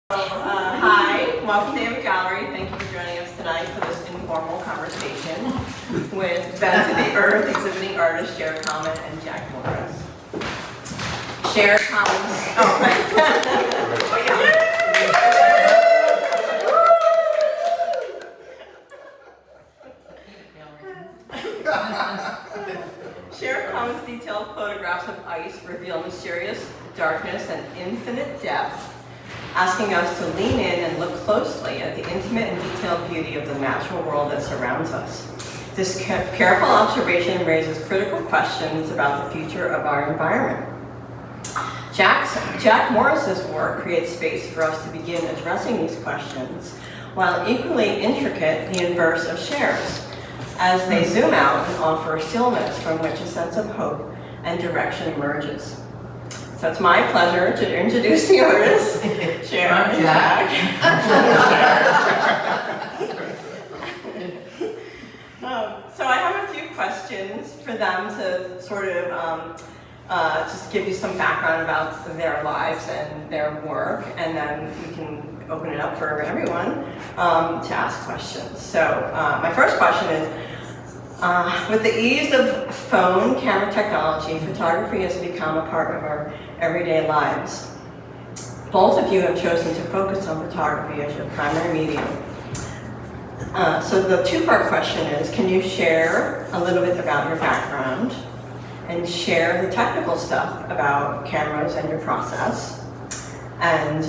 Hi, welcome to AVA Gallery. Thank you for joining us tonight for this informal conversation with Bend to the Earth exhibiting artists Sher Kamman and Jack Morris. Sher Kamman. Oh, right. Sher Kamman's detailed photographs of ice reveal mysterious darkness and infinite depth, asking us to lean in and look closely at the intimate and detailed beauty of the natural world that surrounds us. This careful observation raises critical questions about the future of our environment. Jack Morris's work creates space for us to begin addressing these questions, while equally intricate the inverse of Sher's, as they zoom out and offer a stillness from which a sense of hope and direction emerges. So it's my pleasure to introduce the artists, Sher and Jack. So I have a few questions for them to sort of just give you some background about their lives and their work, and then we can open it up for everyone to ask questions. So my first question is, with the ease of phone camera technology, photography has become a part of our everyday lives. Both of you have chosen to focus on photography as your primary medium. So the two-part question is, can you share a little bit about your background and share the technical stuff about cameras and your process? And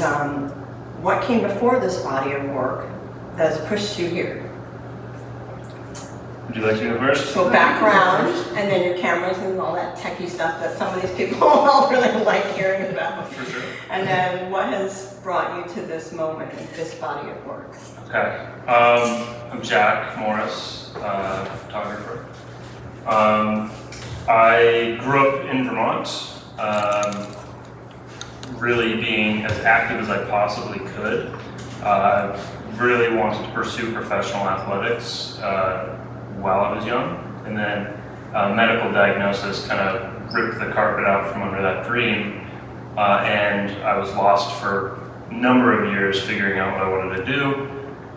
what came before this body of work that has pushed you here? Would you like to go first? So background, and then your cameras and all that techie stuff that some of these people all really like hearing about. For sure. And then what has brought you to this moment and this body of work? Okay. I'm Jack Morris, photographer. I grew up in Vermont, really being as active as I possibly could. Really wanted to pursue professional athletics while I was young, and then medical diagnosis kind of ripped the carpet out from under that dream, and I was lost for a number of years figuring out what I wanted to do.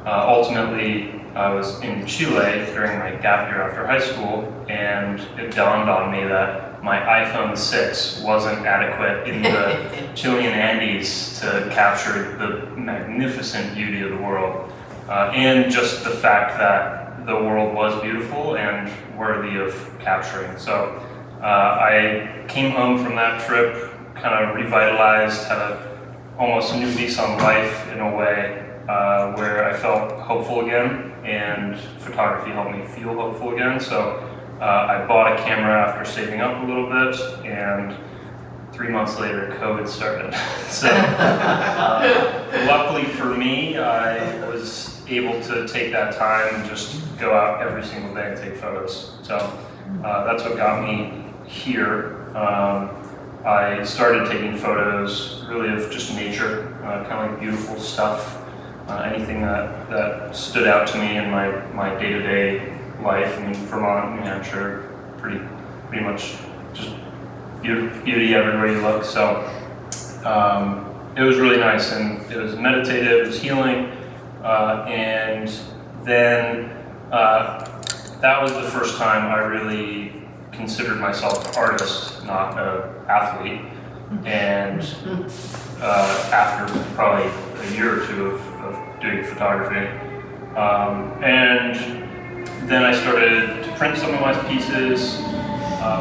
Ultimately, I was in Chile during my gap year after high school, and it dawned on me that my iPhone 6 wasn't adequate in the Chilean Andes to capture the magnificent beauty of the world, and just the fact that the world was beautiful and worthy of capturing. So I came home from that trip kind of revitalized, had almost a new lease on life in a way, where I felt hopeful again, and photography helped me feel hopeful again. So I bought a camera after saving up a little bit, and 3 months later COVID started. So luckily for me, I was able to take that time and just go out every single day and take photos. So that's what got me here. I started taking photos really of just nature, kind of like beautiful stuff, anything that stood out to me in my day-to-day life. I mean, Vermont, New Hampshire, pretty much just beauty everywhere you look. So it was really nice, and it was meditative, it was healing. And then that was the first time I really considered myself an artist, not an athlete. And after probably a year or two of doing photography, and then I started to print some of my pieces,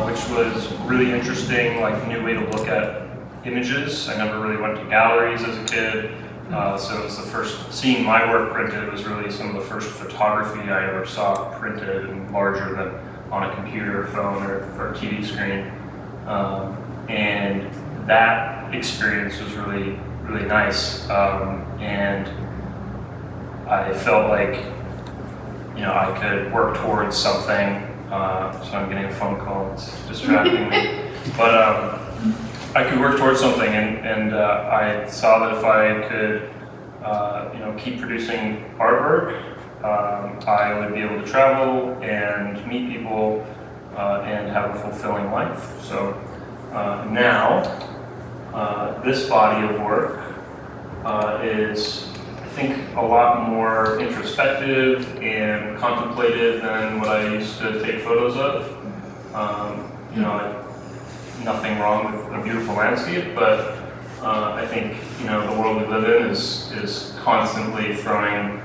which was really interesting, like a new way to look at images. I never really went to galleries as a kid. So it was the first, seeing my work printed was really some of the first photography I ever saw printed and larger than on a computer, phone, or a TV screen. And that experience was really, really nice. And I felt like, I could work towards something. So I'm getting a phone call, it's distracting me. But I could work towards something, and I saw that if I could, keep producing artwork, I would be able to travel and meet people and have a fulfilling life. So now, this body of work is, I think, a lot more introspective and contemplative than what I used to take photos of. You know, nothing wrong with a beautiful landscape, but I think, you know, the world we live in is constantly throwing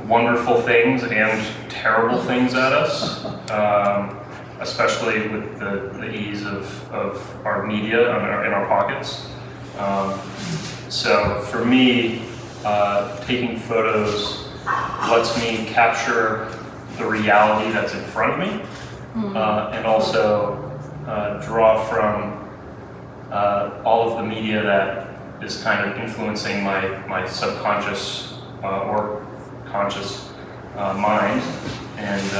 wonderful things and terrible things at us, especially with the ease of our media in our pockets. So for me, taking photos lets me capture the reality that's in front of me, and also draw from all of the media that is kind of influencing my subconscious or conscious mind, and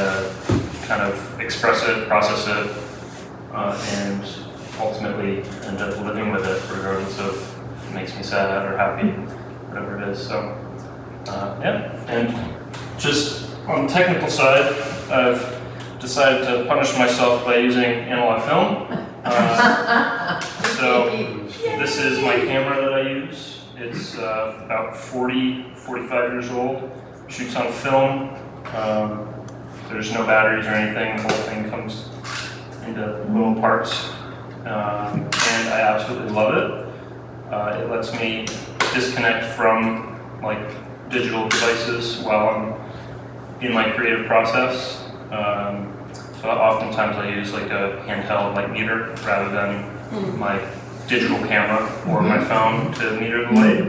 kind of express it, process it, and ultimately end up living with it regardless of if it makes me sad or happy, whatever it is. So yeah, and just on the technical side, I've decided to punish myself by using analog film. So this is my camera that I use. It's about 45 years old. Shoots on film. There's no batteries or anything. The whole thing comes into little parts. And I absolutely love it. It lets me disconnect from like digital devices while I'm in my creative process. So oftentimes I use like a handheld light meter rather than my digital camera or my phone to meter the light.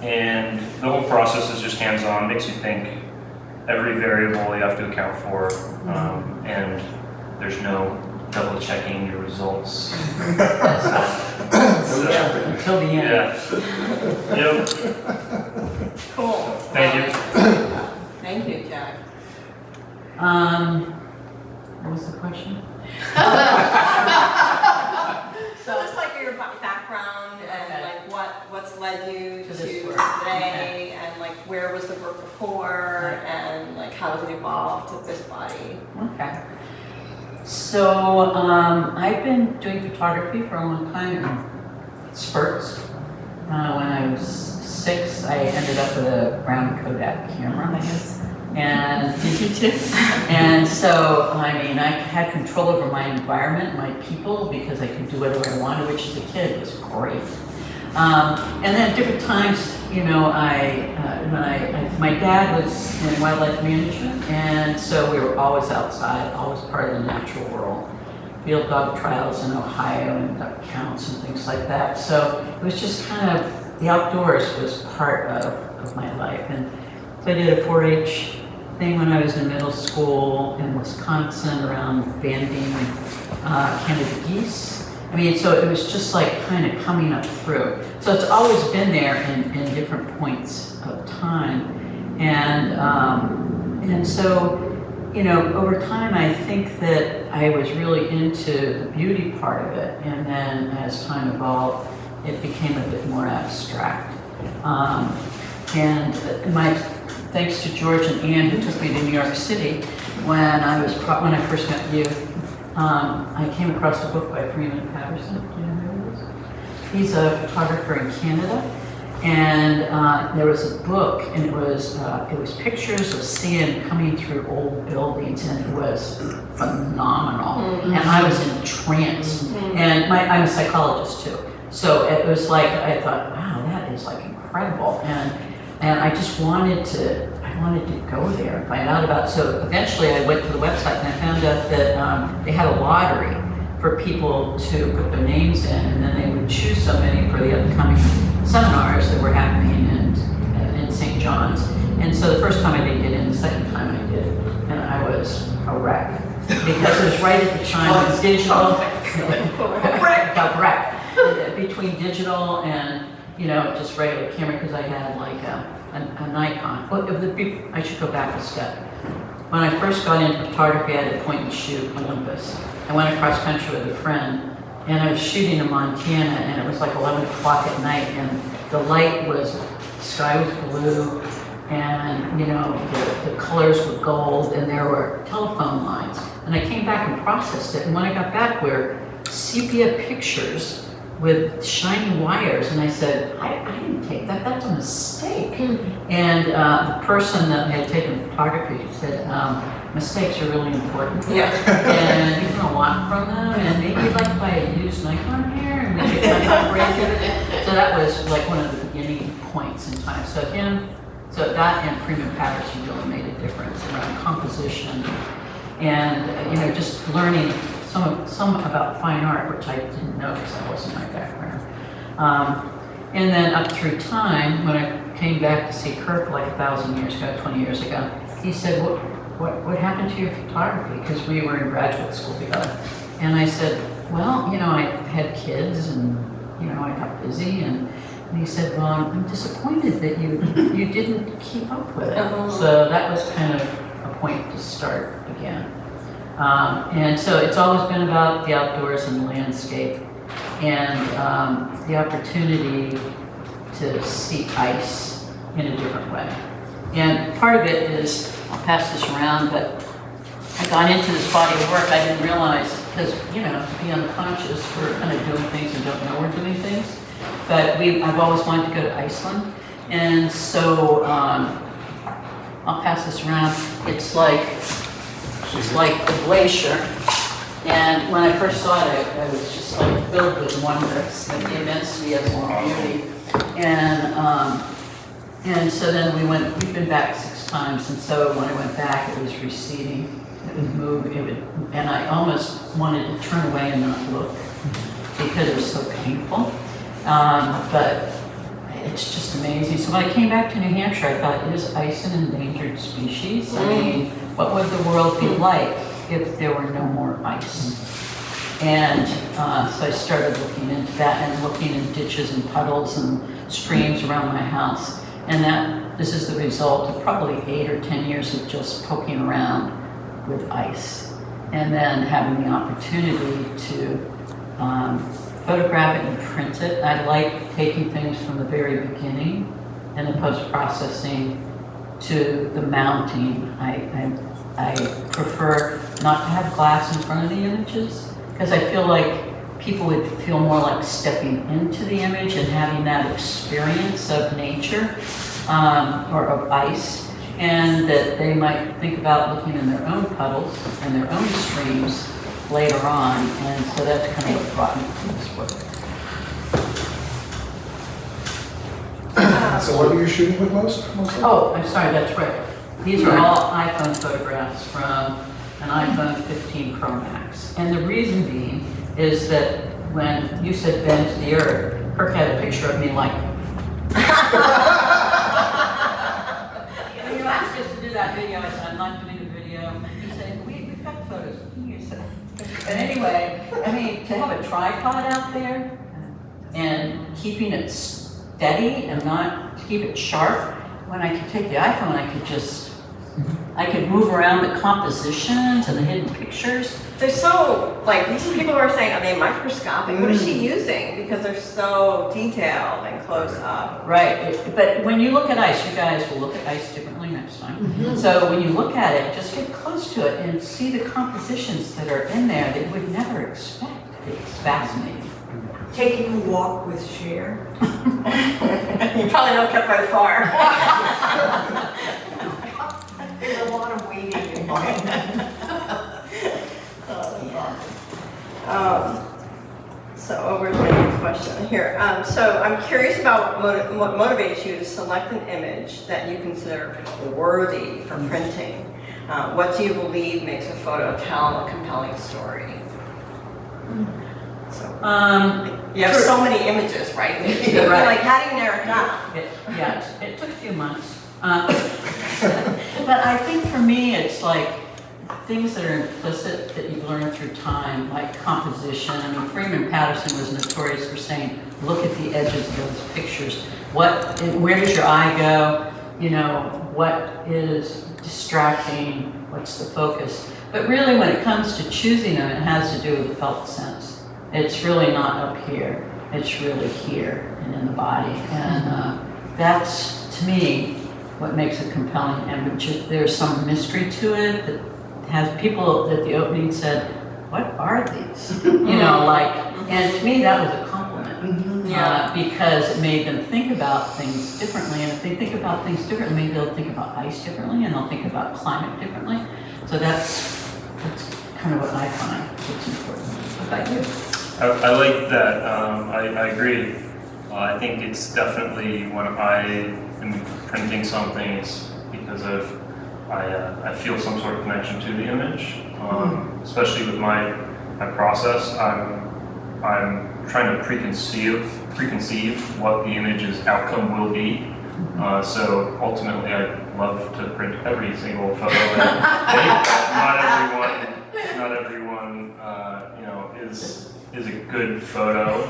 And the whole process is just hands-on, makes you think. Every variable you have to account for, and there's no double checking your results. Until the end. Yeah. Yep. Cool. Thank you. Thank you, Jack. What was the question? So just like your background and like what's led you To to this work. today, and like where was the work before, and like how has it evolved to this body? Okay. So I've been doing photography for a long time in spurts. When I was 6, I ended up with a brown Kodak camera, I guess. And and so, I mean, I had control over my environment, my people, because I could do whatever I wanted, which as a kid was great. And then at different times, you know, my dad was in wildlife management, and so we were always outside, always part of the natural world. Field dog trials in Ohio and duck counts and things like that. So it was just kind of, the outdoors was part of my life. And so I did a 4-H thing when I was in middle school in Wisconsin around banding Canada geese. I mean, so it was just like kind of coming up through. So it's always been there in different points of time. And so, you know, over time, I think that I was really into the beauty part of it. And then as time evolved, it became a bit more abstract. And thanks to George and Ann, who took me to New York City when I first met you, I came across a book by Freeman Patterson. Do you know who he is? He's a photographer in Canada, and there was a book, and it was pictures of sand coming through old buildings, and it was phenomenal. And I was entranced. And I'm a psychologist too, so it was like I thought, wow, that is like incredible. And I just wanted to go there and find out about it. So eventually I went to the website and I found out that they had a lottery for people to put their names in, and then they would choose somebody for the upcoming seminars that were happening in St. John's. And so the first time I didn't get in, the second time I did, and I was a wreck. Because it was right at the time of digital, between digital and, you know, just regular camera, because I had like a Nikon. Well, I should go back a step. When I first got into photography, I had a point and shoot Olympus. I went across country with a friend, and I was shooting in Montana, and it was like 11 o'clock at night, and the light was, the sky was blue, and you know, the colors were gold, and there were telephone lines. And I came back and processed it, and when I got back, were sepia pictures with shiny wires, and I said, I didn't take that, that's a mistake. And the person that had taken photography said, mistakes are really important. Yeah. And you can learn a lot from them, and maybe you'd like to buy a used Nikon here, and we could kind of break it. So that was like one of the beginning points in time. So that and Freeman Patterson really made a difference around composition, and just learning some about fine art, which I didn't know because that wasn't my background. And then up through time, when I came back to see Kirk like 1,000 years ago, 20 years ago, he said, what happened to your photography? Because we were in graduate school together. And I said, well, I had kids and, I got busy. And he said, well, I'm disappointed that you didn't keep up with it. So that was kind of a point to start again. And so it's always been about the outdoors and the landscape and the opportunity to see ice in a different way. And part of it is, I'll pass this around, but I got into this body of work, I didn't realize, because, the unconscious, we're kind of doing things and don't know we're doing things. But I've always wanted to go to Iceland. And so, I'll pass this around. It's like a glacier. And when I first saw it, I was just like filled with wonder, like the immensity of beauty. And so then we've been back 6 times, and so when I went back, it was receding, it would move, and I almost wanted to turn away and not look because it was so painful. But it's just amazing. So when I came back to New Hampshire, I thought, is ice an endangered species? I mean, what would the world be like if there were no more ice? And so I started looking into that and looking in ditches and puddles and streams around my house. And this is the result of probably 8 or 10 years of just poking around with ice. And then having the opportunity to photograph it and print it. I like taking things from the very beginning and the post-processing to the mounting. I prefer not to have glass in front of the images because I feel like people would feel more like stepping into the image and having that experience of nature or of ice, and that they might think about looking in their own puddles and their own streams later on, and so that's kind of what brought me to this work. So what are you shooting with most? Oh, I'm sorry, that's right. These are all iPhone photographs from an iPhone 15 Pro Max. And the reason being is that when you said bend to the earth, Kirk had a picture of me like, you asked us to do that video. I said, I'm not doing a video. He said, we've got photos. But anyway, to have a tripod out there and keeping it steady and not to keep it sharp, when I could take the iPhone, I could move around the compositions and the hidden pictures. They're so, these people are saying, are they microscopic? What is she using? Because they're so detailed and close up. Right, but when you look at ice, you guys will look at ice differently next time. So when you look at it, just get close to it and see the compositions that are in there that you would never expect. It's fascinating. Taking a walk with Cher. You probably don't get very far. There's a lot of waiting involved. So over to my next question here. So I'm curious about what motivates you to select an image that you consider worthy for printing. What do you believe makes a photo tell a compelling story? So you have so many images, right? Right. How do you narrow it down? It took a few months. But I think for me, it's like things that are implicit that you've learned through time, like composition. Freeman Patterson was notorious for saying, look at the edges of those pictures. Where does your eye go? What is distracting? What's the focus? But really, when it comes to choosing them, it has to do with the felt sense. It's really not up here. It's really here and in the body. And that's, to me, what makes it compelling image. If there's some mystery to it that has people at the opening said, what are these? And to me that was a compliment because it made them think about things differently. And if they think about things differently, maybe they'll think about ice differently, and they'll think about climate differently. So that's kind of what I find that's important. What about you? I like that. I agree. I think it's definitely when I am printing something, it's because I feel some sort of connection to the image. Especially with my process, I'm trying to preconceive what the image's outcome will be. So ultimately, I love to print every single photo. And not everyone, is a good photo.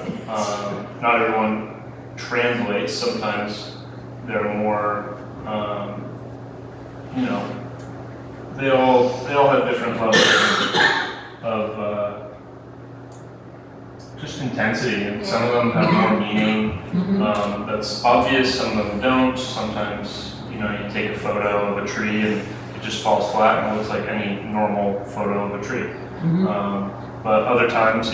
Not everyone translates. Sometimes they're more, they all have different levels of just intensity, and some of them have more meaning. That's obvious. Some of them don't. Sometimes, you take a photo of a tree and it just falls flat and looks like any normal photo of a tree. But other times,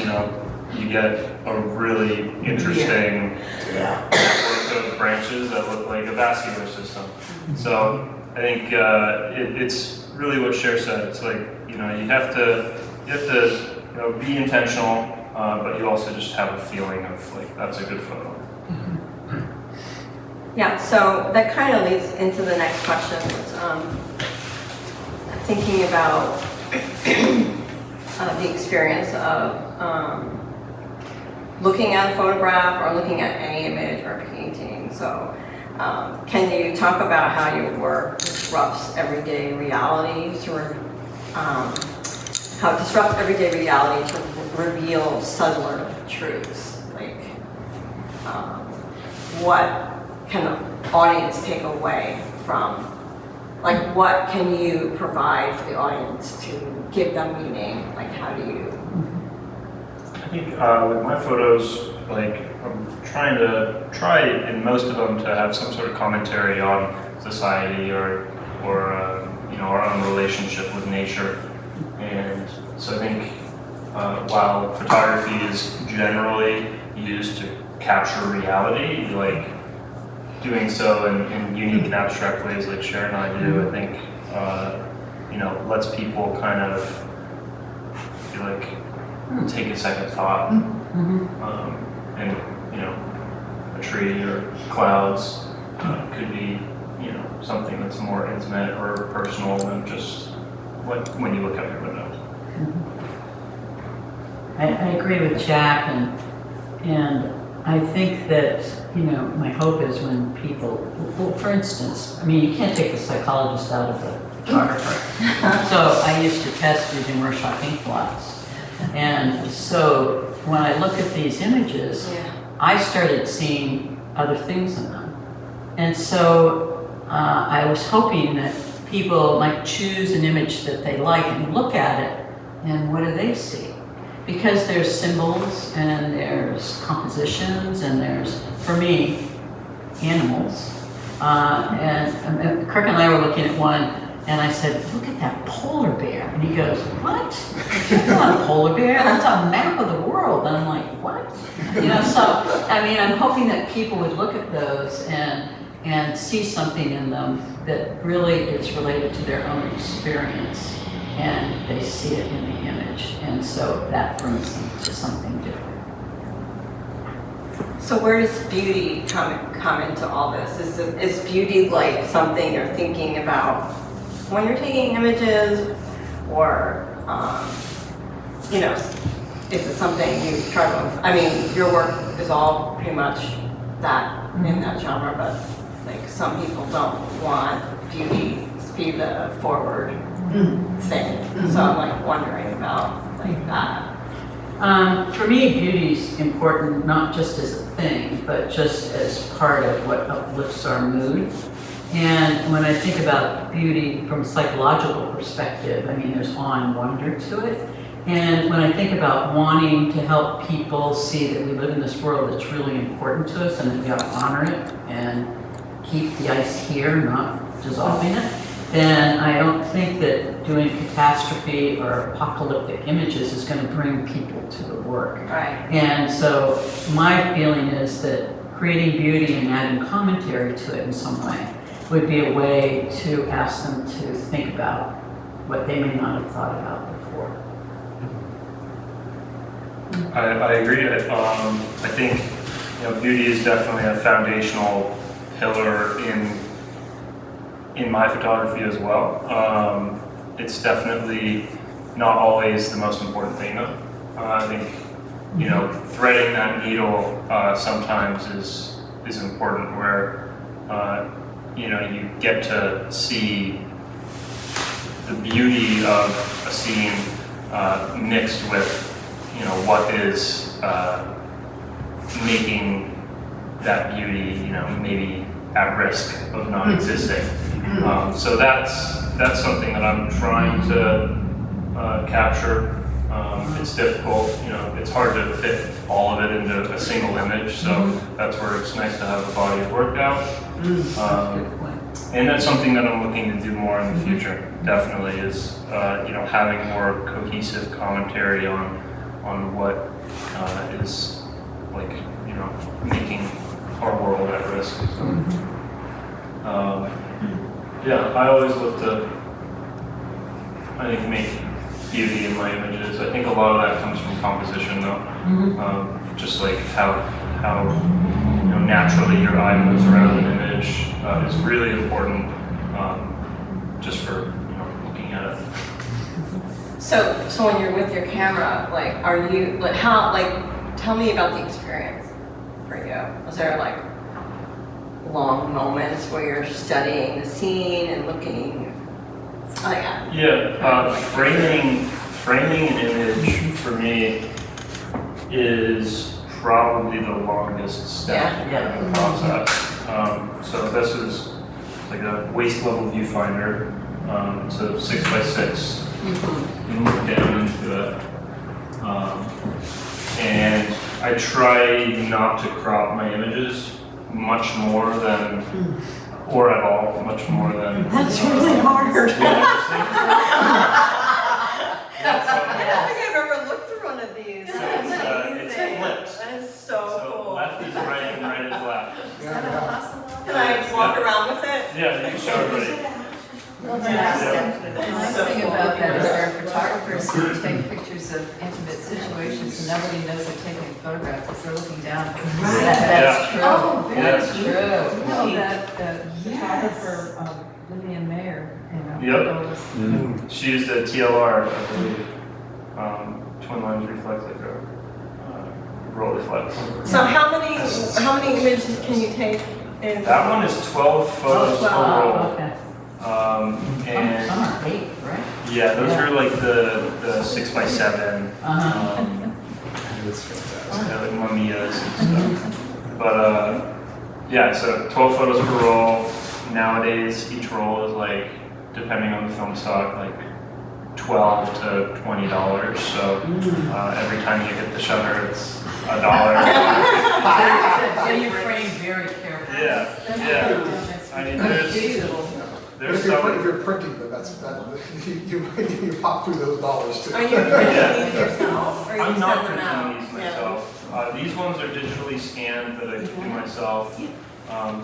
you get a really interesting network of branches that look like a vascular system. So I think it's really what Sher said. It's like, you have to be intentional, but you also just have a feeling of like, that's a good photo. Yeah, so that kind of leads into the next question. Thinking about the experience of looking at a photograph or looking at any image or painting. So can you talk about how your work disrupts everyday reality how it disrupts everyday reality to reveal subtler truths? Like, what can the audience take away from, like, what can you provide for the audience to give them meaning? Like, how do you? I think with my photos, like, I'm try in most of them to have some sort of commentary on society or our own relationship with nature. And so I think while photography is generally used to capture reality, like doing so in unique and abstract ways like Sher and I do, I think lets people kind of feel like take a second thought. And a tree or clouds could be something that's more intimate or personal than just when you look out your window. I agree with Jack, and I think that, my hope is when people, well, for instance, you can't take the psychologist out of the photographer. So I used to test using Rorschach ink blots. And so when I look at these images, I started seeing other things in them. And so I was hoping that people might choose an image that they like and look at it, and what do they see? Because there's symbols, and there's compositions, and there's, for me, animals. And Kirk and I were looking at one, and I said, look at that polar bear. And he goes, what? That's not a polar bear, that's a map of the world. And I'm like, what? So, I'm hoping that people would look at those and see something in them that really is related to their own experience, and they see it in the image, and so that brings them to something different. So where does beauty come into all this? Is beauty like something you're thinking about when you're taking images, or is it something you try to? Your work is all pretty much that in that genre, but like some people don't want beauty to be the forward thing. So I'm like wondering about like that. For me, beauty's important not just as a thing, but just as part of what uplifts our mood. And when I think about beauty from a psychological perspective, there's awe and wonder to it. And when I think about wanting to help people see that we live in this world that's really important to us, and that we ought to honor it and keep the ice here, not dissolving it, then I don't think that doing catastrophe or apocalyptic images is going to bring people to the work. Right. And so my feeling is that creating beauty and adding commentary to it in some way would be a way to ask them to think about what they may not have thought about before. I agree. I think beauty is definitely a foundational pillar in my photography as well. It's definitely not always the most important thing though. I think threading that needle sometimes is important, where you get to see the beauty of a scene mixed with what is making that beauty maybe at risk of not existing. So that's something that I'm trying to capture. It's difficult, it's hard to fit all of it into a single image, so that's where it's nice to have a body of work out. Good point. And that's something that I'm looking to do more in the future, definitely, is having more cohesive commentary on what is making our world at risk. So, yeah, I always look to, make beauty in my images. I think a lot of that comes from composition though. Just like how naturally your eye moves around an image is really important, just for looking at it. So when you're with your camera, are you tell me about the experience for you. Was there long moments where you're studying the scene and looking? Framing an image for me is probably the longest step in the process. So this is like a waist level viewfinder. So 6x6. And look down into it. And I try not to crop my images much more than, or at all, much more than. That's really hard. I don't think I've ever looked through one of these. So it's flipped. That is so cool. Left is right and right is left. Can I walk around with it? Yeah, you can show everybody. The nice thing about that is there are photographers who take pictures of intimate situations and nobody knows they're taking a photograph because they're looking down. That's true. Oh, That's true. You know that photographer, Vivian Mayer, Yep. She used a TLR, I believe, twin lens reflex, like a roll reflex. So how many images can you take in? That one is 12 photos per roll. Okay. And Some are 8, right? yeah, those are like the 6x7. That's fantastic. Like Mamiya's and stuff. But yeah, so 12 photos per roll. Nowadays, each roll is depending on the film stock, $12 to $20. So every time you hit the shutter, it's $1. So you frame very carefully. Yeah. I mean, But if you're printing them, you pop through those dollars too. Are you printing these yourself, or you I'm not send them out? printing these myself. These ones are digitally scanned that I do myself.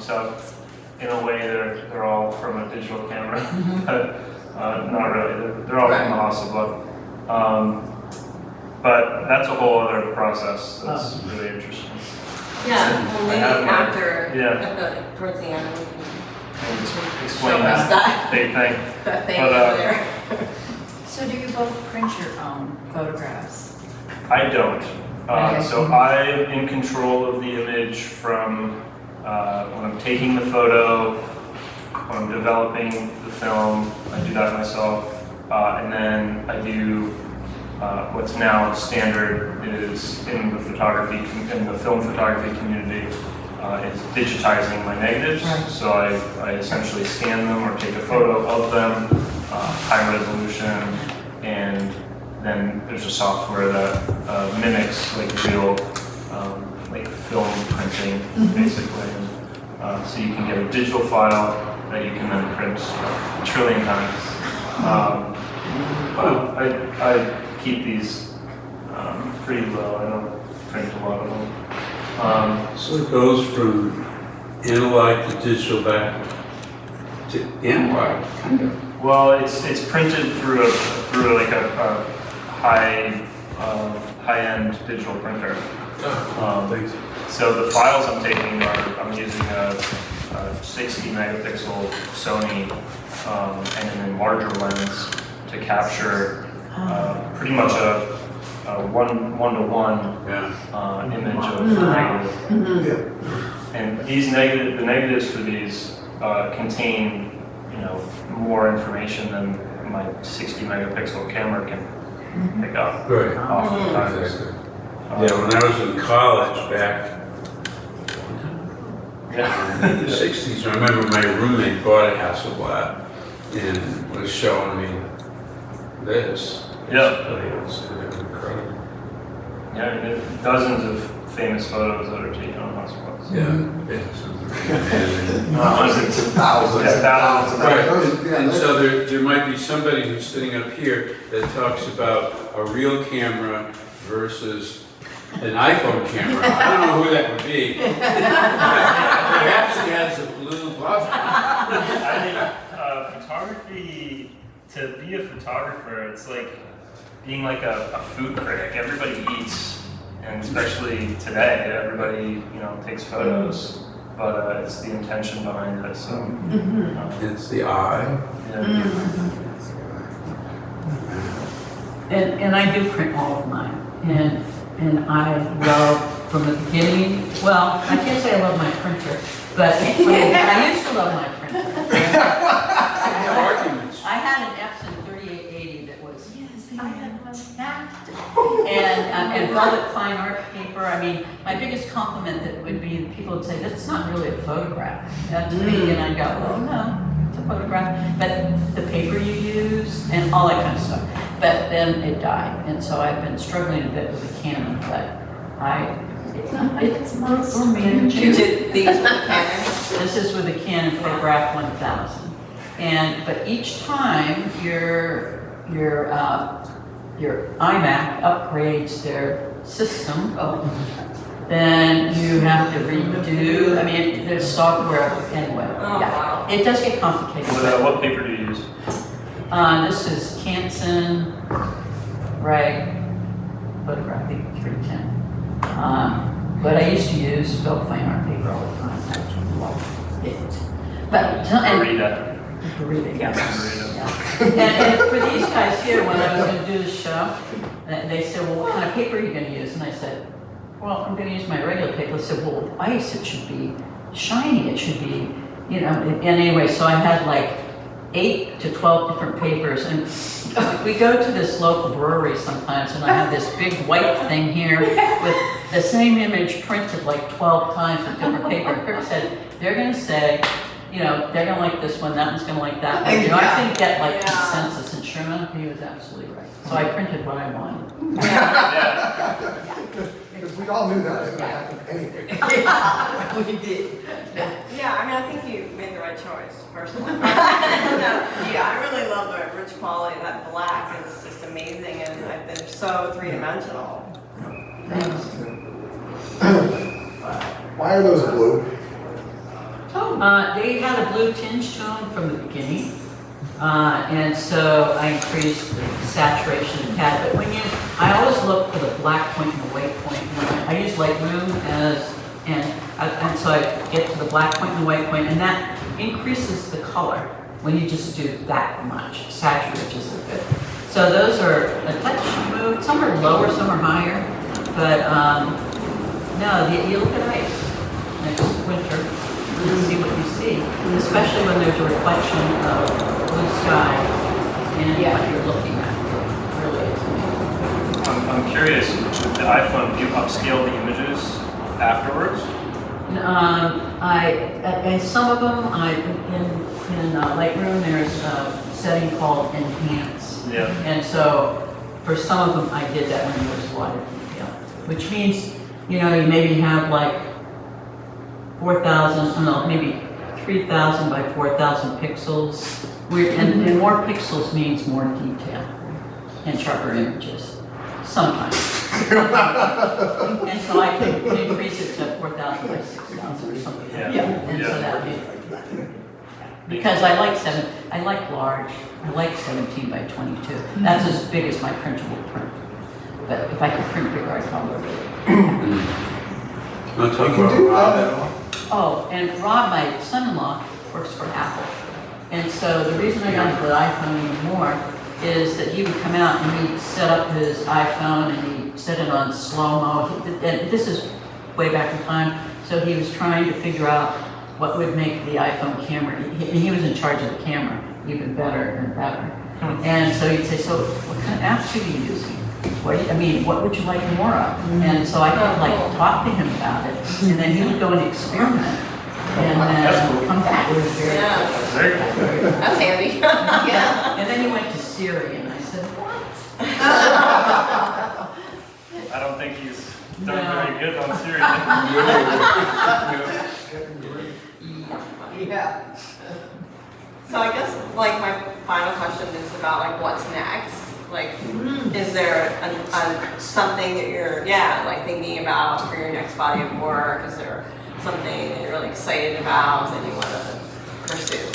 So in a way, they're all from a digital camera, but not really. They're all from the Hasselblad. But that's a whole other process that's really interesting. Yeah, well, maybe after, Yeah. towards the end, we can And just explain show us that big thing. that thing But, over there. So do you both print your own photographs? I don't. Okay. So I'm in control of the image from when I'm taking the photo, when I'm developing the film, I do that myself. And then I do what's now standard is in the film photography community, is digitizing my negatives. Right. So I essentially scan them or take a photo of them, high resolution, and then there's a software that mimics real film printing, basically. And, so you can get a digital file, that you can then print a trillion times. But I keep these pretty low. I don't print a lot of them. So it goes from analog to digital back to analog, kind of. Well, it's printed through like a high-end digital printer. Thanks. So the files I'm taking I'm using a 60 megapixel Sony and an enlarger lens to capture pretty much a one-to-one image of the negative. And the negatives for these contain more information than my 60 megapixel camera can pick up. Right. Oftentimes. Exactly. Yeah, when I was in college back in the 60s, I remember my roommate bought a Hasselblad and was showing me this. Yeah. It was incredible. Yeah, I mean, dozens of famous photos that are taken on hotspots. Yeah. Thousands and thousands and thousands. Right. And so there might be somebody who's sitting up here that talks about a real camera versus an iPhone camera. I don't know who that would be. Perhaps he has a blue buzzer. I think photography, to be a photographer, it's like being like a food critic. Everybody eats, and especially today, everybody takes photos, but it's the intention behind it. So It's the eye. yeah. And I do print all of mine, and I love from the beginning, well, I can't say I love my printer, but I used to love my printer. No arguments. I had an Epson 3880 that was, I had one and velvet fine art paper. I mean, my biggest compliment that would be people would say, that's not really a photograph. To me, and I'd go, well, no, it's a photograph. But the paper you use and all that kind of stuff. But then it died, and so I've been struggling a bit with the Canon, but we're managing. You did these with the Canon? This is with the Canon Photograph 1000. But each time your iMac upgrades their system, then you have to redo. I mean, there's software anyway. Oh, wow. It does get complicated. What paper do you use? This is Canson, right? Photographic 310. But I used to use velvet fine art paper all the time. I love it. But Burrito, yes. And for these guys here, when I was going to do the show, they said, well, what kind of paper are you going to use? And I said, well, I'm going to use my regular paper. They said, well, with ice, it should be shiny. It should be, and anyway, so I had like 8 to 12 different papers. And we go to this local brewery sometimes, and I have this big white thing here with the same image printed like 12 times with different paper. And Kirk said, they're going to say, they're going to like this one, that one's going to like that one. I think get like consensus, and sure enough, he was absolutely right. So I printed what I wanted. Because we all knew that was going to happen anyway. We did. Yeah, I mean, I think you made the right choice, personally. I really love the rich quality. That black is just amazing, and they're so three-dimensional. Why are those blue? They had a blue tinge to them from the beginning. And so I increased the saturation and pad. But I always look for the black point and the white point. I use Lightroom and so I get to the black point and the white point, and that increases the color when you just do that much. Saturate just a bit. So those are a touch moved. Some are lower, some are higher. But no, you look at ice next winter. See what you see, especially when there's a reflection of blue sky in what you're looking at. Really, it's amazing. I'm curious, with the iPhone, do you upscale the images afterwards? I some of them in Lightroom there's a setting called Enhance. Yeah. And so for some of them I did that when there was a lot of detail, which means you maybe have like 4,000, maybe 3,000 by 4,000 pixels. And more pixels means more detail and sharper images, sometimes. And so I can increase it to 4,000 by 6,000 or something. Yeah. And so Yeah. that because I like large, I like 17 by 22. That's as big as my printable print. But if I could print bigger, I'd probably do it. Want to talk You can about do Rob that. at all? Oh, and Rob, my son-in-law, works for Apple. And so the reason I got into the iPhone even more is that he would come out and he'd set up his iPhone and he'd set it on slow-mo. And this is way back in time. So he was trying to figure out what would make the iPhone camera, and he was in charge of the camera, even better and better. And so he'd say, so what kind of apps are you using? What would you like more of? And so I could like talk to him about it, and then he would go and experiment, and then come back. It was very Yeah. Very cool. That's handy. Yeah. And then he went to Siri, and I said, what? I don't think he's done No. very good on Siri. Yeah. So I guess like my final question is about like what's next? Like, is there something that you're like thinking about for your next body of work? Is there something that you're really excited about that you want to pursue?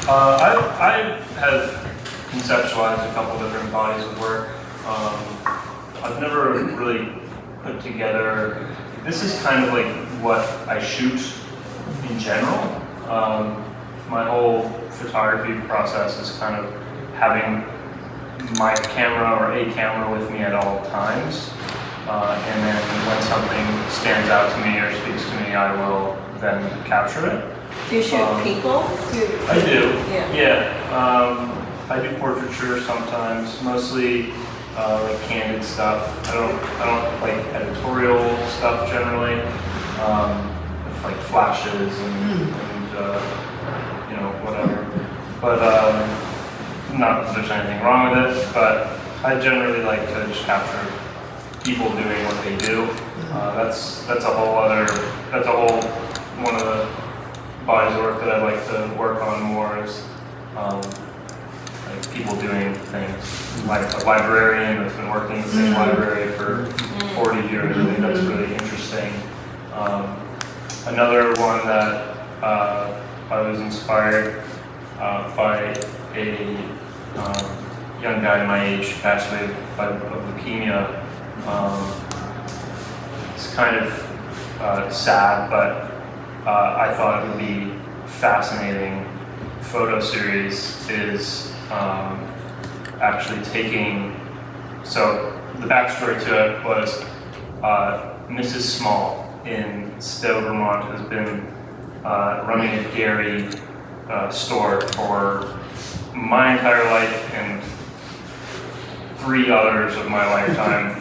I have conceptualized a couple different bodies of work. I've never really put together. This is kind of like what I shoot in general. My whole photography process is kind of having my camera or a camera with me at all times. And then when something stands out to me or speaks to me, I will then capture it. Do you shoot people? I do. Yeah. I do portraiture sometimes, mostly like candid stuff. I don't like editorial stuff generally, with like flashes and whatever. But not that there's anything wrong with it. But I generally like to just capture people doing what they do. That's a whole one of the bodies of work that I'd like to work on more is like people doing things. Like a librarian that's been working in the same library for 40 years. I think that's really interesting. Another one that I was inspired by a young guy my age who passed away of leukemia. It's kind of sad, but I thought it would be fascinating photo series is actually taking, so the backstory to it was Mrs. Small in Stowe, Vermont has been running a dairy store for my entire life and 3 others of my lifetime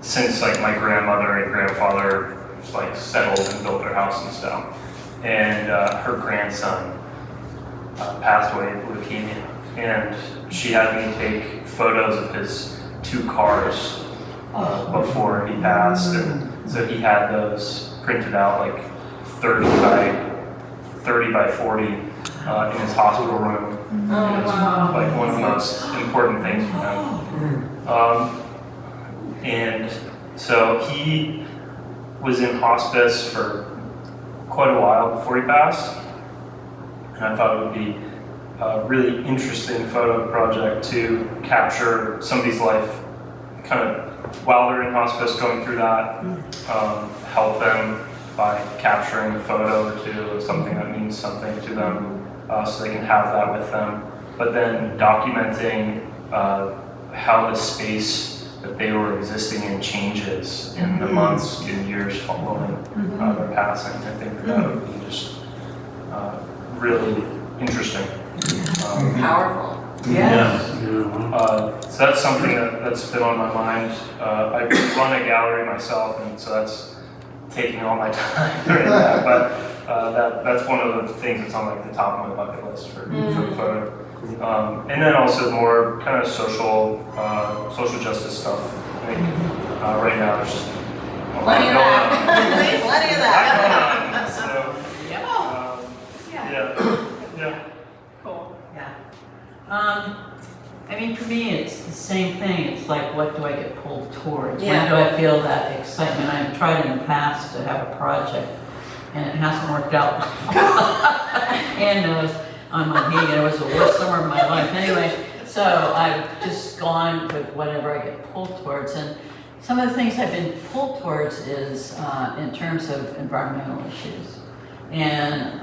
since like my grandmother and grandfather like settled and built their house and stuff. And her grandson passed away of leukemia. And she had me take photos of his 2 cars before he passed. And so he had those printed out like 30 by 40 in his hospital room. It was like one of the most important things for him. And so he was in hospice for quite a while before he passed. And I thought it would be a really interesting photo project to capture somebody's life kind of while they're in hospice going through that, help them by capturing a photo or 2 of something that means something to them so they can have that with them. But then documenting how the space that they were existing in changes in the months and years following their passing. I think that would be just really interesting. Powerful. So that's something that's been on my mind. I run a gallery myself, and so that's taking all my time right now. But that's one of the things that's on like the top of my bucket list for photo. And then also more kind of social justice stuff. I think right now there's just a lot Plenty of going that. on. Plenty of that. I mean, for me, it's the same thing. It's like, what do I get pulled towards? Yeah. When do I feel that excitement? I've tried in the past to have a project, and it hasn't worked out. And knows on my knee, and it was the worst summer of my life. Anyway, so I've just gone with whatever I get pulled towards. And some of the things I've been pulled towards is in terms of environmental issues. And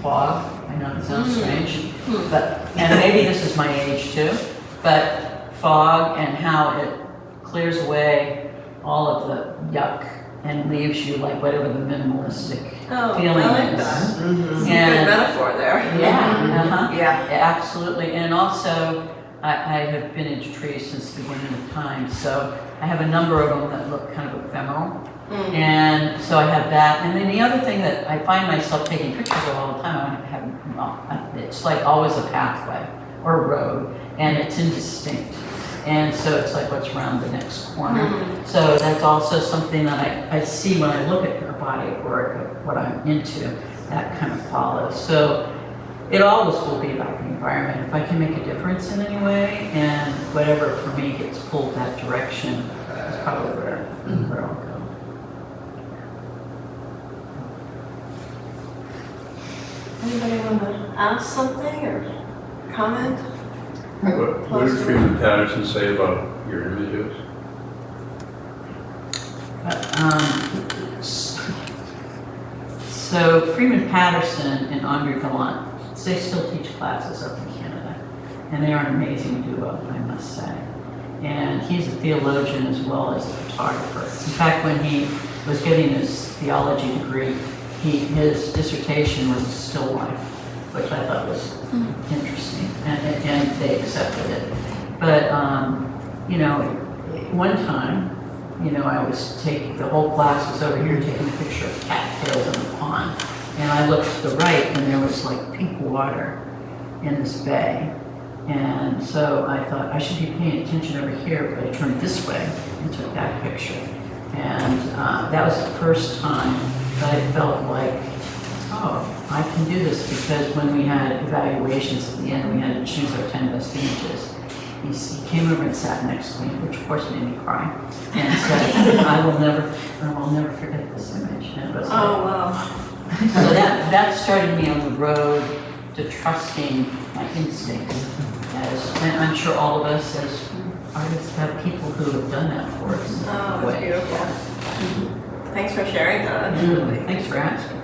fog, I know it sounds strange, but, and maybe this is my age too, but fog and how it clears away all of the yuck and leaves you like whatever the minimalistic feeling I like is. that. And Good metaphor there. yeah, Yeah. absolutely. And also, I have been into trees since the beginning of time, so I have a number of them that look kind of ephemeral. And so I have that. And then the other thing that I find myself taking pictures of all the time, it's like always a pathway or a road, and it's indistinct. And so it's like what's around the next corner. So that's also something that I see when I look at her body of work, what I'm into, that kind of follows. So it always will be about the environment. If I can make a difference in any way, and whatever for me gets pulled that direction, that's probably where I'll go. Anybody want to ask something or comment? What did Freeman Patterson say about your images? So Freeman Patterson and Andre Gallant, they still teach classes up in Canada, and they are an amazing duo, I must say. And he's a theologian as well as a photographer. In fact, when he was getting his theology degree, his dissertation was still life, which I thought was interesting, and they accepted it. But, you know, one time, you know, I was taking, the whole class was over here taking a picture of cattails in the pond. And I looked to the right and there was like pink water in this bay. And so I thought I should be paying attention over here, but I turned this way and took that picture. And that was the first time that I felt like, oh, I can do this, because when we had evaluations at the end, we had to choose our 10 best images. He came over and sat next to me, which of course made me cry, and said, I will never forget this image. And it was Oh, wow. so that started me on the road to trusting my instincts. And I'm sure all of us as artists have people who have done that for us. Oh, that's beautiful. Thanks for sharing that. Absolutely. Thanks for asking.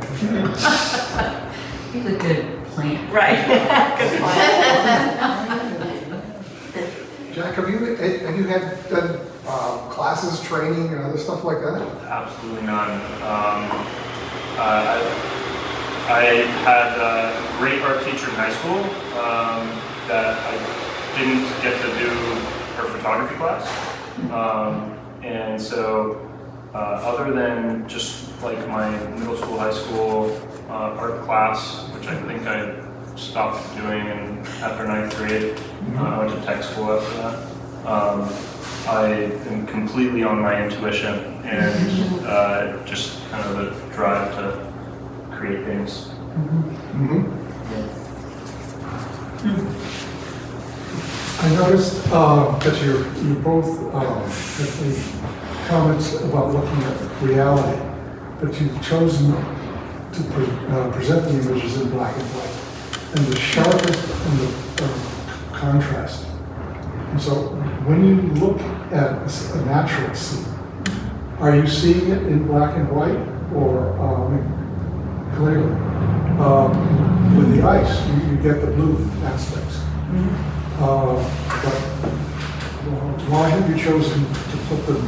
He's a good plant. Right. Good point. Jack, have you had done classes, training, and other stuff like that? Absolutely none. I had a great art teacher in high school that I didn't get to do her photography class. And so other than just like my middle school, high school art class, which I think I stopped doing after 9th grade, I went to tech school after that. I am completely on my intuition and just kind of a drive to create things. I noticed that you both have made comments about looking at reality, but you've chosen to present the images in black and white, and the sharpest and the contrast. And so when you look at a natural scene, are you seeing it in black and white or clearly? With the ice, you get the blue aspects. But why have you chosen to put them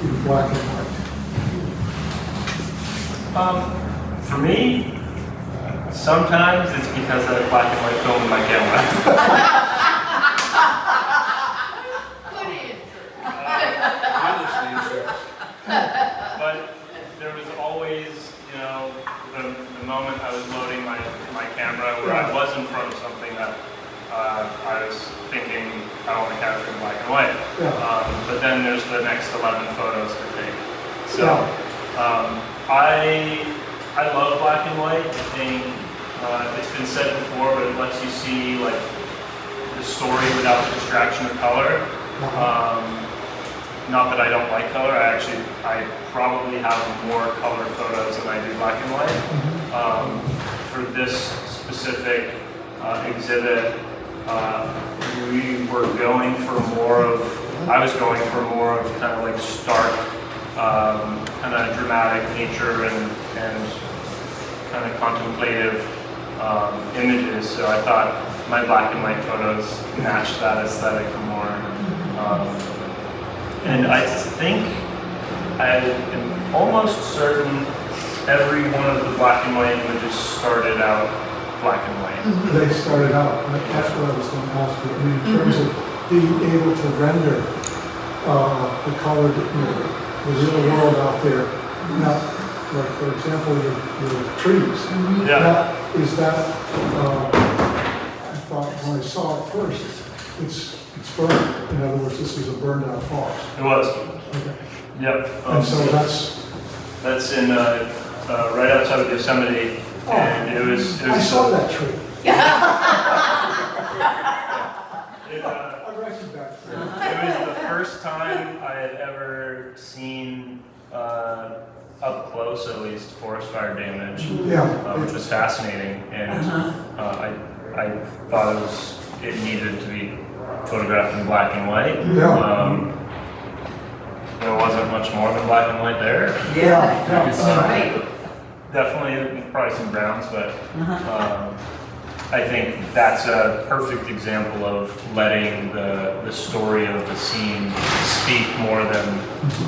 in black and white? For me, sometimes it's because I have black and white film in my camera. But there was always, you know, the moment I was loading my camera where I was in front of something that I was thinking I want to capture in black and white. But then there's the next 11 photos to take. So I love black and white. I think it's been said before, but it lets you see like the the story without the distraction of color. Not that I don't like color, I probably have more color photos than I do black and white. For this specific exhibit, I was going for more of kind of like stark, kind of dramatic nature and kind of contemplative images. So I thought my black and white photos matched that aesthetic more. And I think I am almost certain every one of the black and white images started out black and white. They started out, that's what I was going to ask you, I mean, in terms of being able to render the color, the real world out there. Now, like for example, your trees. Yeah. I thought when I saw it first, it's burned. In other words, this is a burned out forest. It was. Okay. Yep. And so that's in right outside of Yosemite, and it was. I saw that tree. It, I recognize that. It was the first time I had ever seen, up close at least, forest fire damage, which was fascinating, and I thought it needed to be photographed in black and white. There wasn't much more than black and white there. That's right. Definitely, probably some browns, but I think that's a perfect example of letting the story of the scene speak more than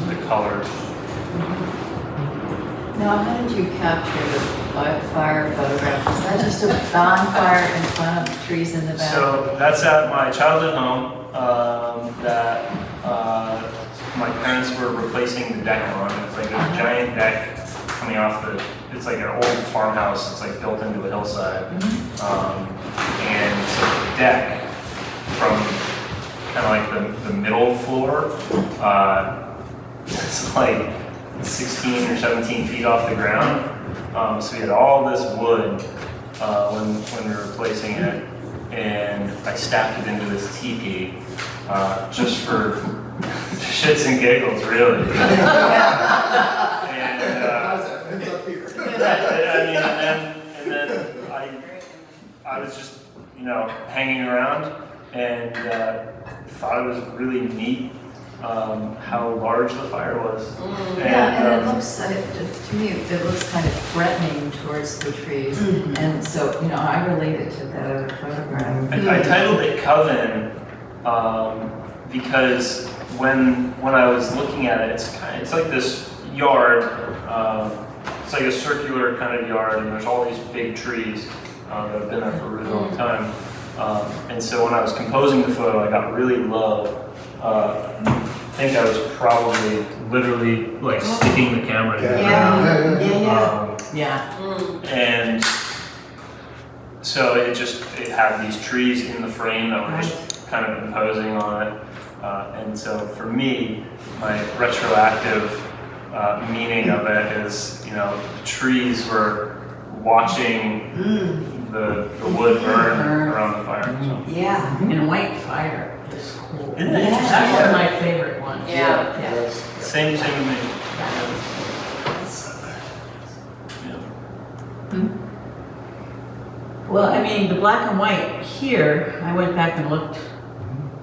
the colors. Now, how did you capture the fire photograph? Is that just a bonfire in front of trees in the back? So that's at my childhood home that my parents were replacing the deck on. It's like a giant deck coming off it's like an old farmhouse. It's like built into a hillside. And so the deck from kind of like the middle floor, it's like 16 or 17 feet off the ground. So we had all this wood when we were replacing it, and I stacked it into this teepee just for shits and giggles, really. And then I was just, hanging around and thought it was really neat how large the fire was. And it looks, to me, it looks kind of threatening towards the trees. And so, I related to that other photograph. I titled it Coven because when I was looking at it, it's like this yard. It's like a circular kind of yard, and there's all these big trees that have been there for a really long time. And so when I was composing the photo, I got really low. I think I was probably literally like sticking the camera in the ground. And so it had these trees in the frame that were just kind of imposing on it. And so for me, my retroactive meaning of it is, the trees were watching the wood burn around the fire. So. Yeah. And white fire is cool. Isn't it interesting? That's one of my favorite ones. Yeah. Same with me. Well, I mean, the black and white here, I went back and looked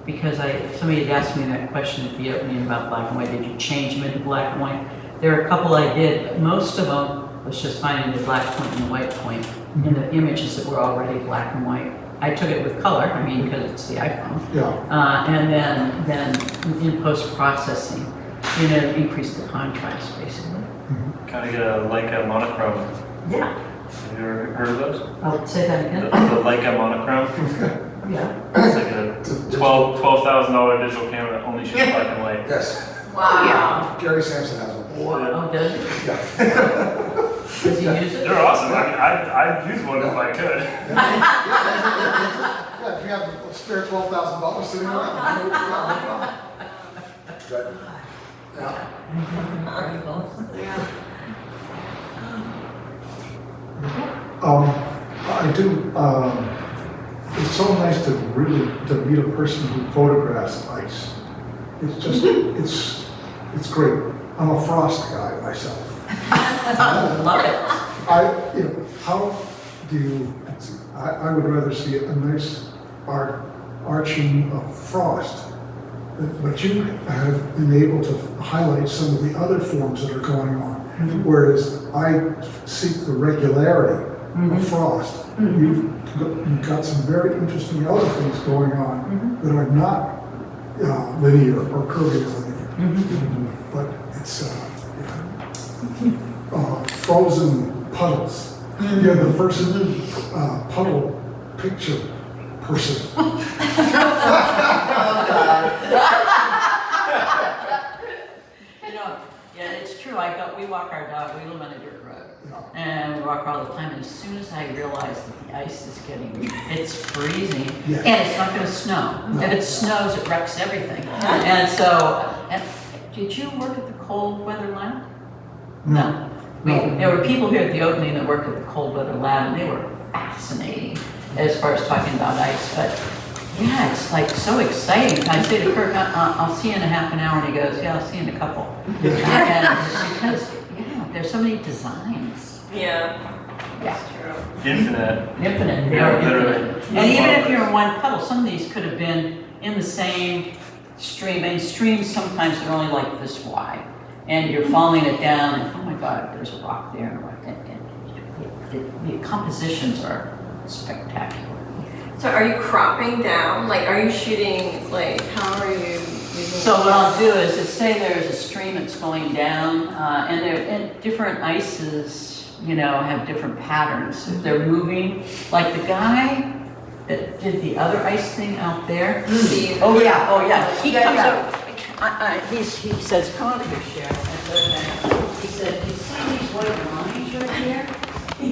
because somebody had asked me that question at the opening about black and white. Did you change them into black and white? There are a couple I did, but most of them was just finding the black point and the white point in the images that were already black and white. I took it with color, because it's the iPhone. And then in post-processing, increase the contrast, basically. Kind of get a Leica monochrome. Yeah. Have you ever heard of those? I'll say that The again. Leica monochrome. Yeah. It's like a $12,000 digital camera that only shoots black and white. Yes, Wow. Gary Sampson has one. Oh, does it? Yeah. Does he use it? They're awesome. I'd use one if I could. Yeah, if you have a spare $12,000 sitting around. But, yeah. I do, it's so nice to really, to meet a person who photographs ice. It's just, it's great. I'm a frost guy myself. Love it. You know, how do you, I would rather see a nice arching of frost. But you have been able to highlight some of the other forms that are going on. Whereas I seek the regularity of frost. You've got some very interesting other things going on that are not linear or curvilinear. But it's frozen puddles. You're the first puddle picture person. You know, yeah, it's true. We walk our dog. We live on a dirt road, and we walk all the time. And as soon as I realize that the ice is it's freezing, Yes. and it's not going to snow. No. If it snows, it wrecks everything. And so, did you work at the cold weather lab? No. There were people here at the opening that worked at the cold weather lab, and they were fascinating as far as talking about ice. But yeah, it's like so exciting. I say to Kirk, I'll see you in a half an hour, and he goes, yeah, I'll see you in a couple. And because, there's so many designs. Yeah. Yeah. True. Infinite. Infinite. They Yeah, are literally. infinite. And even if you're in one puddle, some of these could have been in the same stream. And streams sometimes are only like this wide. And you're following it down, and oh my God, there's a rock there. And the compositions are spectacular. So are you cropping down? Like, are you shooting, like, how are you using? So what I'll do is say there's a stream that's going down, and different ices, have different patterns. If they're moving, like the guy that did the other ice thing out there. Oh yeah. He comes up. He says, "Come over here, Sher." I said, "Okay." He said, "You see these white lines right here?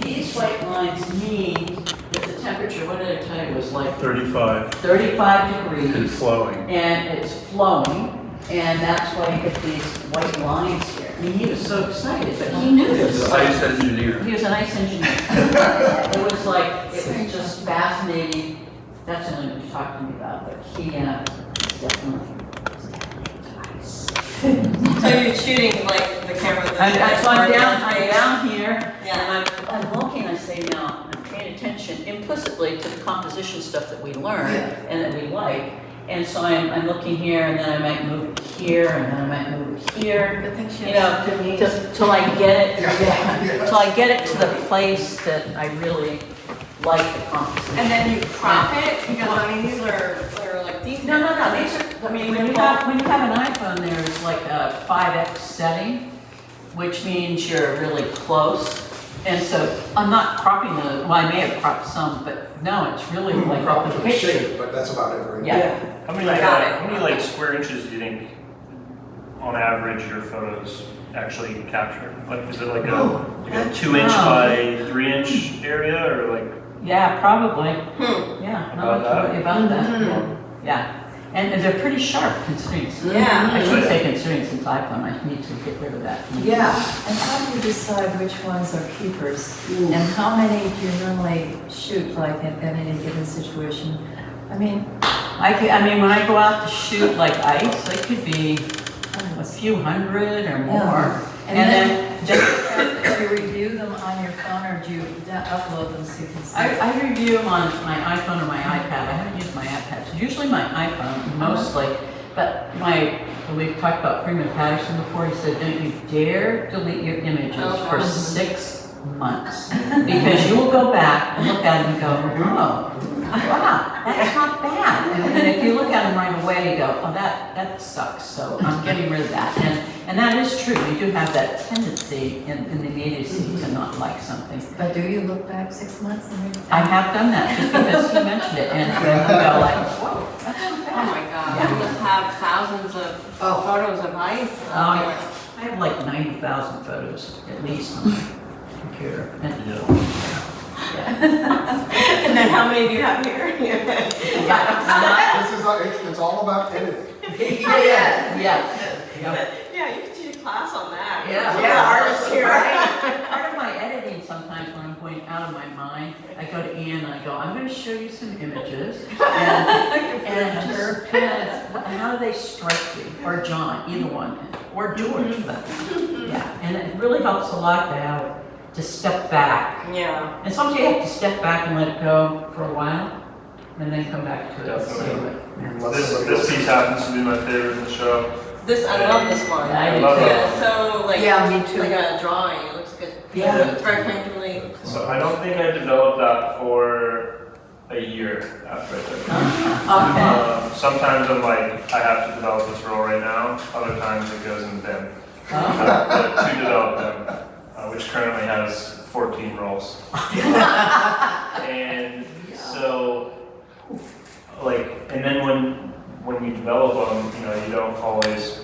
These white lines mean that the temperature, what did I tell you, was like 35 35 degrees. and flowing. And it's flowing, and that's why you get these white lines here." I mean, he was so excited, but he knew He's this. an ice engineer. He was an ice engineer. It was just fascinating. That's something to talk to me about, but he definitely. So you're shooting, like, the camera that's So I'm down here, Yeah. and I'm looking, I say, now, I'm paying attention implicitly to the composition stuff that we learn and that we like. And so I'm looking here, and then I might move it here, and then I might move it here. I think she Till I get it, till I get it to the place that I really like the composition. And then you crop it, because these are like these. No, these are, when you have an iPhone, there's like a 5x setting, which means you're really close. And so I'm not cropping I may have cropped some, but no, it's really like Probably a for the picture. shape, but that's about it, right? Yeah. How many, Got it. how many square inches do you think, on average, your photos actually capture? Like, is it like a 2-inch by 3-inch area, or like? Yeah, probably. Yeah, About that? about that. Yeah. And they're pretty sharp constraints. Yeah. I should say constraints since iPhone. I need to get rid of that. Yeah, and how do you decide which ones are keepers? And how many do you normally shoot, like, in any given situation? I mean, when I go out to shoot like ice, it could be a few hundred or more. Yeah. And then do you review them on your phone, or do you upload them so you can see? I review them on my iPhone or my iPad. I haven't used my iPad. So usually my iPhone, mostly. But we talked about Freeman Patterson before. He said, don't you dare delete your images for 6 months. Because you will go back and look at them and go, oh, wow, that's not bad. And then if you look at them right away, you go, oh, that sucks. So I'm getting rid of that. And that is true. You do have that tendency in the immediacy to not like something. But do you look back 6 months and read? I have done that just because he mentioned it, and I go like, whoa, that's not Oh bad. my God, Yeah. you must have thousands of photos of ice. I have like 90,000 photos at least on my computer. And, And then how many do you have here? It's all about editing. yeah. Yeah, you could teach a class on that. Yeah. Artists here. Part of my editing sometimes when I'm going out of my mind, I go to Ian and I go, I'm going to show you some images. And just kind of, how do they strike you? Or John, either one. Or George. But, yeah, and it really helps a lot to step back. Yeah. And sometimes you have to step back and let it go for a while, and then come back to it. Definitely. So, This piece happens to be my favorite in the show. This, I love this one. Yeah, I do love too. Yeah, so like, Yeah, me too. like a drawing, it looks good. Yeah. It's very painterly. So I don't think I developed that for a year after I took it. Okay. Sometimes I'm like, I have to develop this role right now. Other times it goes in the bin. To develop them, which currently has 14 roles. And so, like, and then when you develop them, you don't always,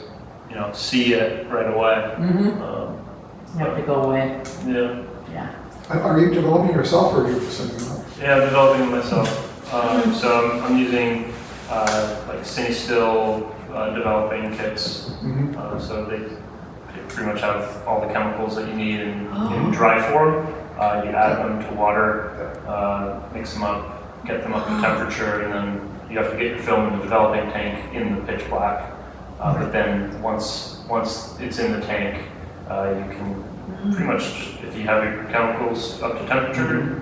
see it right away. Mm-hmm. You have to go away. Yeah. Yeah. Are you developing yourself or are you sending them out? Yeah, I'm developing it myself. So I'm using like cine-still developing kits. So they pretty much have all the chemicals that you need in dry form. You add them to water, mix them up, get them up to temperature, and then you have to get your film in the developing tank in the pitch black. But then once it's in the tank, you can pretty much, if you have your chemicals up to temperature,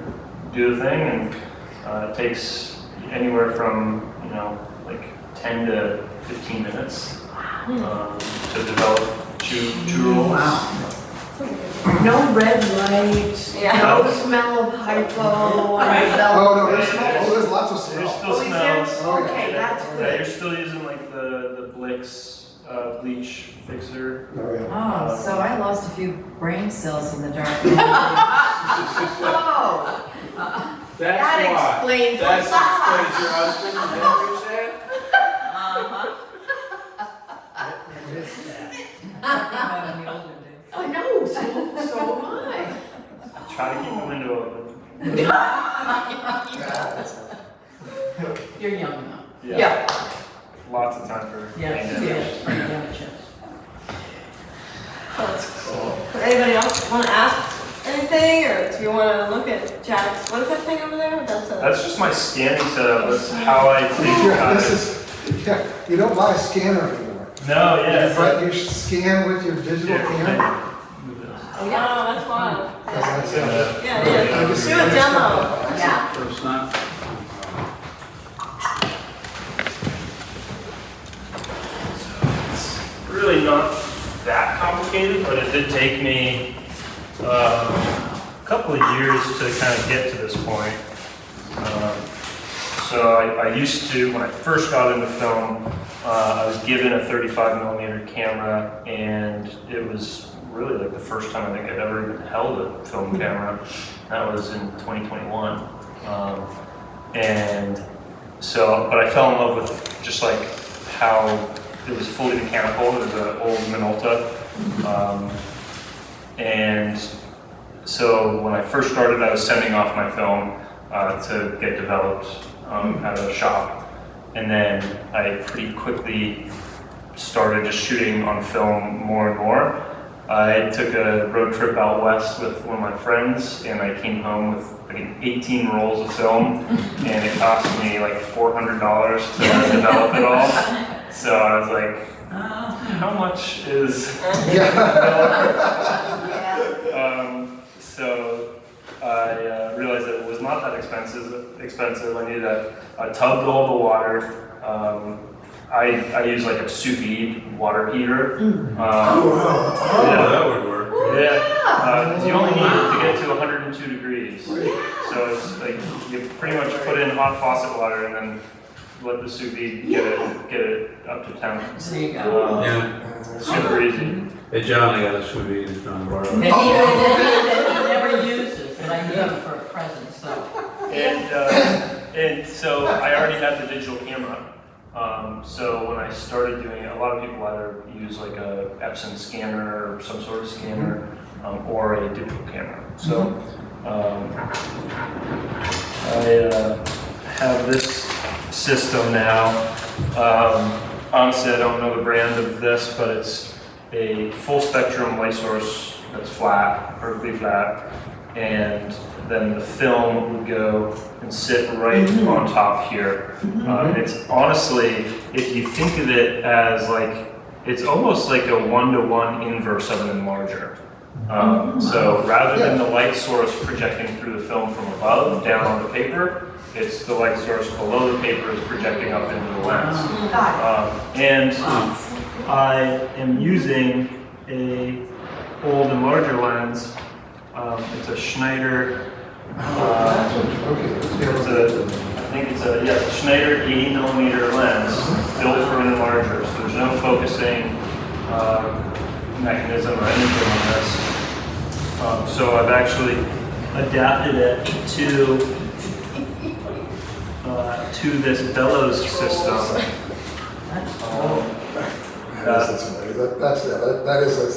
do the thing, and it takes anywhere from like 10 to 15 minutes to develop two rolls. Wow. No red light, Yeah. no smell of hypo. Oh, no, there's lots of There's smell. still smells. Oh, yeah. Okay, that's Yeah, good. you're still using like the Blix bleach fixer. Oh, yeah. Oh, so I lost a few brain cells in the dark. Oh, That's that why. explains a That lot. explains your husband, is that what you said? I know, so am I. Try to keep the window open. You're young enough. Yeah. Lots of time for Yes, hang yes, yes. That's cool. Anybody else want to ask anything, or do you want to look at Jack's, what is that thing over there? That's just my scanning setup. That's how I take Yeah, time. you don't buy a scanner anymore. No, yeah. But you scan with your digital camera. Oh, yeah, that's wild. That's it. Yeah, it I is. just- Do a demo. Yeah. So it's not, Really not that complicated, but it did take me a couple of years to kind of get to this point. So I used to, when I first got into film, I was given a 35mm camera, and it was really like the first time I think I'd ever even held a film camera. That was in 2021. And so, but I fell in love with just like how it was fully mechanical. It was an old Minolta. And so when I first started, I was sending off my film to get developed at a shop. And then I pretty quickly started just shooting on film more and more. I took a road trip out west with one of my friends, and I came home with like 18 rolls of film, and it cost me like $400 to develop it all. So I was like, how much is so I realized that it was not that expensive. I needed a tub to hold the water. I use like a sous vide water heater. Yeah. that would work. Yeah, because you only need it to get to 102 degrees. So it's like you pretty much put in hot faucet water and then let the sous vide get it up to temp. There you go. Yeah. Super easy. Hey, John, I got a sous vide if you want to borrow And it. he never uses, but I need him for a present, so. And so I already had the digital camera. So when I started doing it, a lot of people either use like a Epson scanner or some sort of scanner, or a digital camera. So I have this system now. Honestly, I don't know the brand of this, but it's a full spectrum light source that's flat, perfectly flat. and then the film would go and sit right on top here. It's honestly, if you think of it as like, it's almost like a 1-to-1 inverse of an enlarger. So rather than the light source projecting through the film from above down on the paper, it's the light source below the paper is projecting up into the lens. And I am using a old enlarger lens. It's a Schneider. I think it's a Schneider 80mm lens built for an enlarger. So there's no focusing mechanism or anything on this. So I've actually adapted it to this bellows system. That's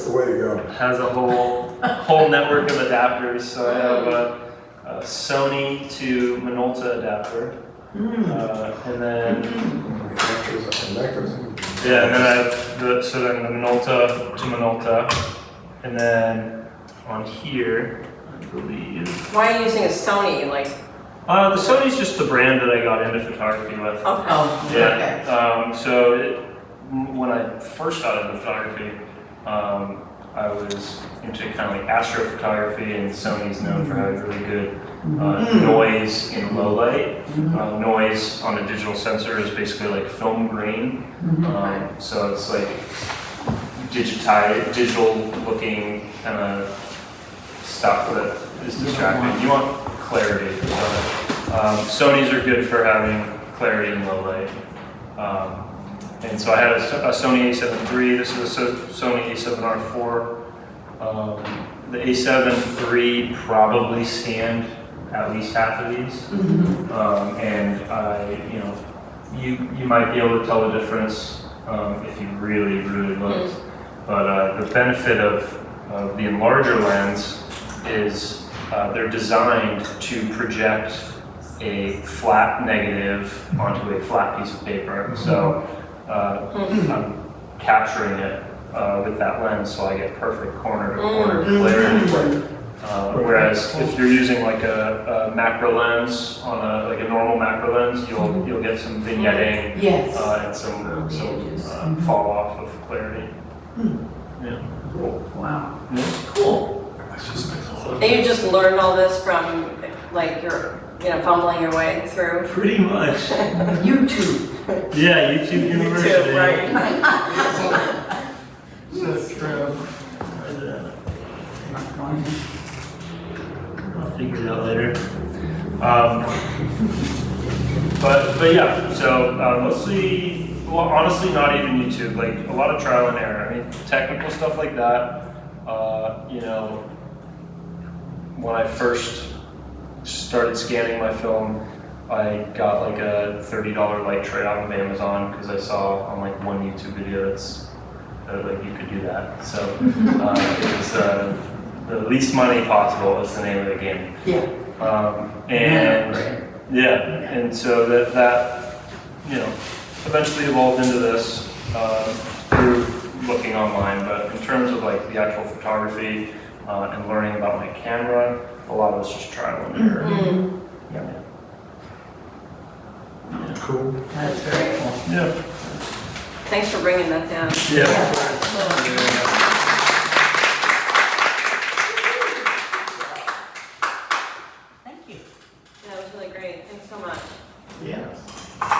the way to go. Has a whole network of adapters. So I have a Sony to Minolta adapter, and then yeah, and then I have the Minolta to Minolta, and then on here, I believe. Why are you using a Sony? Like, the Sony's just the brand that I got into photography with. okay. Yeah. So when I first got into photography, I was into kind of like astrophotography, and Sony's known for having really good noise in low light. Noise on a digital sensor is basically like film grain. So it's like digital looking kind of stuff that is distracting. You want clarity. Sonys are good for having clarity in low light. And so I had a Sony a7 III, this is a Sony a7R IV. The a7 III probably scanned at least half of these. And you might be able to tell the difference if you really, really looked. But the benefit of the enlarger lens is they're designed to project a flat negative onto a flat piece of paper. So I'm capturing it with that lens, so I get perfect corner-to-corner clarity. Whereas if you're using like a macro lens on a normal macro lens, you'll get some vignetting and some fall off of clarity. Yeah. Cool. Wow. Yeah. Cool. And you just learned all this from like your, fumbling your way through. Pretty much. YouTube. Yeah, YouTube University. Right. So true. I'll figure it out later. But yeah, so mostly, well, honestly, not even YouTube. Like a lot of trial and error. I mean, technical stuff like that. When I first started scanning my film, I got like a $30 light tray off of Amazon because I saw on like one YouTube video that's like you could do that. So it was the least money possible is the name of the game. And so that eventually evolved into this through looking online. But in terms of like the actual photography and learning about my camera, a lot of it's just trial and error. Cool. That's very cool. Yeah. Thanks for bringing that down. Yeah.